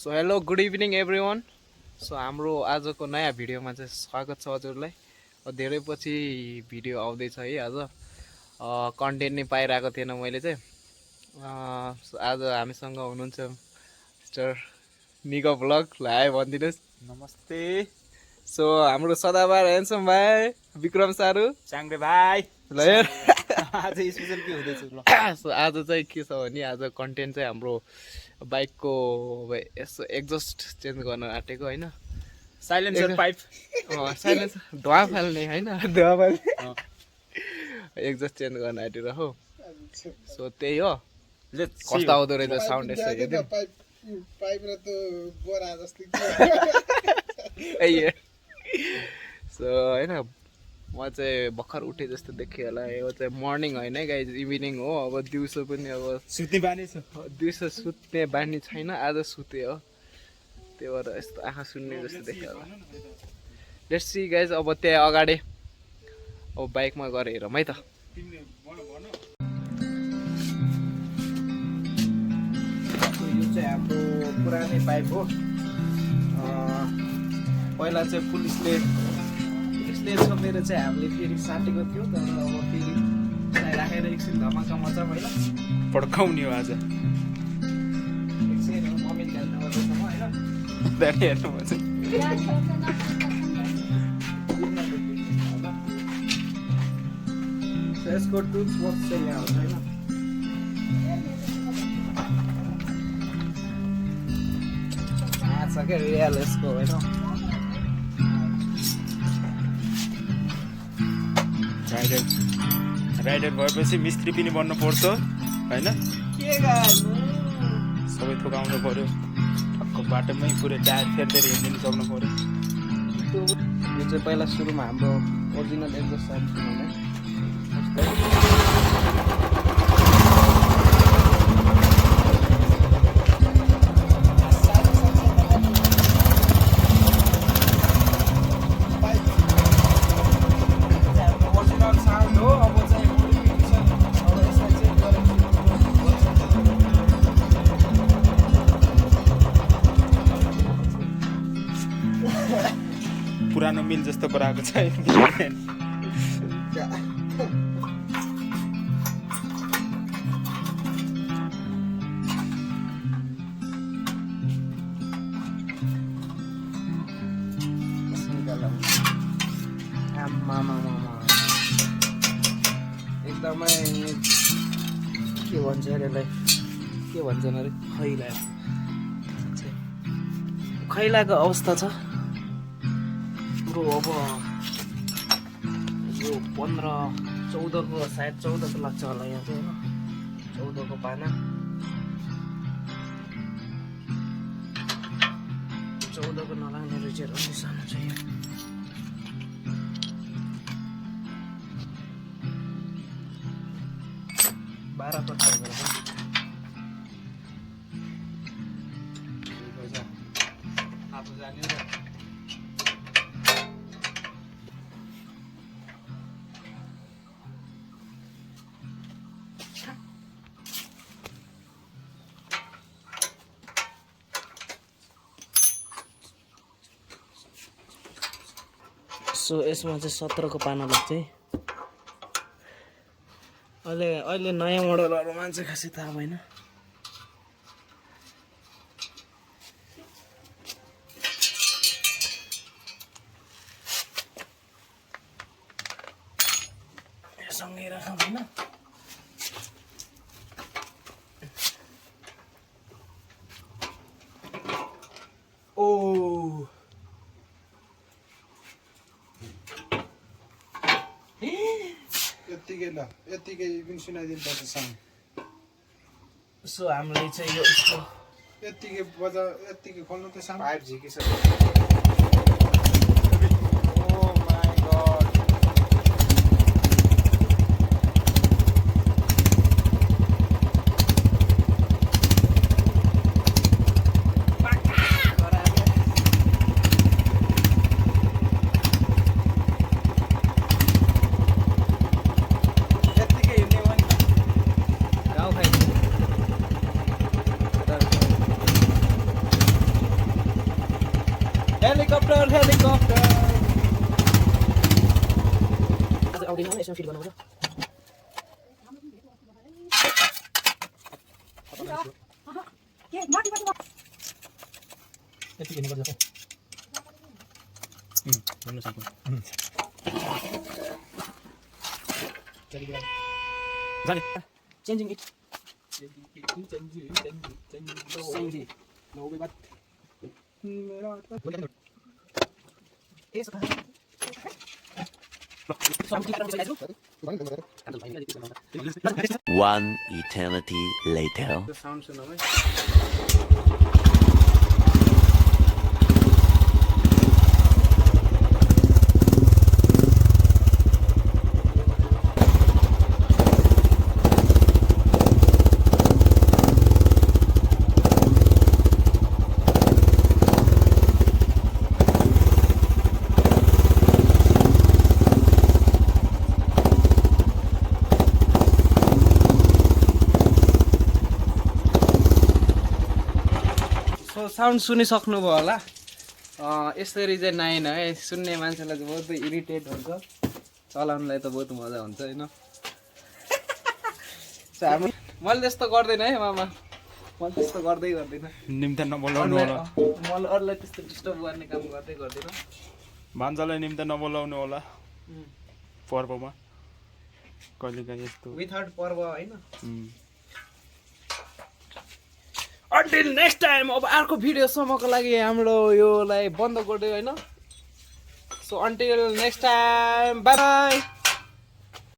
So hello good evening every one. So हाम्रो आजको नयाँ भिडियोमा चाहिँ स्वागत छ हजुरलाई। धेरै पछि भिडियो आउँदैछ है। आज कन्टेन्ट नै पाइरहेको थिएन मैले चाहिँ। आज हामीसँग हुनुहुन्छ मिस्टर निको भ्लग। ल हाई भनिदिनुहोस्। नमस्ते। सो हाम्रो सदाबार ह्यान्डसम भाइ विक्रम सारू चाङ्रे भाइ। ल यार आज स्पेशल के हुँदैछ ल? सो आज चाहिँ के छ भने आज कन्टेन्ट चाहिँ हाम्रो बाइकको यसो एक्जस्ट चेन्ज गर्न आँटेको होइन। साइलेन्सर पाइप साइलेन्सर धुवा फाल्ने होइन, धुवा फाल्ने एक्जस्ट चेन्ज गर्न आँटेर हो। सो त्यही हो। कस्तो आउँदो रहेछ साउन्ड यसो हेर्दै सो होइन। म चाहिँ भर्खर उठे जस्तो देखेँ होला। यो चाहिँ मर्निङ होइन है गाइज, इभिनिङ हो। अब दिउँसो पनि अब सुत्ने बानी छ। दिउँसो सुत्ने बानी छैन, आज सुते हो। त्यही भएर यस्तो आँखा सुन्ने जस्तो देख्यो होला। Let's see guys. अब त्यहाँ अगाडि अब बाइकमा गएर हेरौँ है त। यो चाहिँ हाम्रो पुरानै पाइप हो। पहिला चाहिँ पुलिसले छोपेर चाहिँ हामीले फेरि साटेको थियो, तर अब फेरि राखेर एकछिन धमाका मजा पहिला पड्काउने हो आज। एकछिन मम्मी ल्याउनु पर्दैछ म होइन। बिहान हेर्नु पर्छ। यसको टुल्स बक्स चाहिँ यहाँ हुन्छ होइन। छ क्या रियल यसको होइन। राइडर भएपछि मिस्त्री पनि बन्नु पर्छ होइन। के गर्नु, सबै थोक आउनु पर्यो। ठक्क बाटोमै पुरै टायर फेर्दै हिँडिदिनु सक्नु पर्यो। यो चाहिँ पहिला सुरुमा हाम्रो ओरिजिनल एक्जस्ट साउन्ड थियो होइन। पुरानो मिल जस्तो बनाएको छ। एकदमै के भन्छ अरे, के भन्छन् अरे, खैलाको अवस्था छ। अब यो 15-14 सायद 14 लाग्छ होला यहाँ चाहिँ होइन। 14 पाना 14 नलाग्ने रहेछ। अलि सानो छ यो। बाह्र आफू जाने र सो यसमा चाहिँ 17 को पाना लाग्छ है। अहिले नयाँ मोडलहरू मान्छे खासै थाहा भएन। सँगै राखौँ होइन। ओ यतिकै पनि सुनाइदिनुपर्छ साउन्ड। सो हामीले चाहिँ यो यतिकै खोल्नु त साउन्ड। पाइप झिकिसक्यो। आउँदैन होला, यसमा फिट गर्नुपर्छ। यति हेर्नुपर्छ भन्नु सक्नु जाने changing it One eternity later. Sound सुनौ है। साउन्ड सुनिसक्नुभयो होला। यसरी चाहिँ नआएन है, सुन्ने मान्छेलाई चाहिँ बहुत इरिटेट हुन्छ, चलाउनुलाई त बहुत मजा हुन्छ होइन। मैले त्यस्तो गर्दैन है मामा, मैले त्यस्तो गर्दैन। निम्ता नबोलाउनु होला, मैले अरूलाई त्यस्तो डिस्टर्ब गर्ने काम गर्दैन। भान्जालाई निम्ता नबोलाउनु होला पर्वमा कहिलेकाहीँ यस्तो विथआउट पर्व होइन। अन्टिल नेक्स्ट टाइम, अब अर्को भिडियोसम्मको लागि हाम्रो योलाई बन्द गरिदियो होइन। So until next time, by by.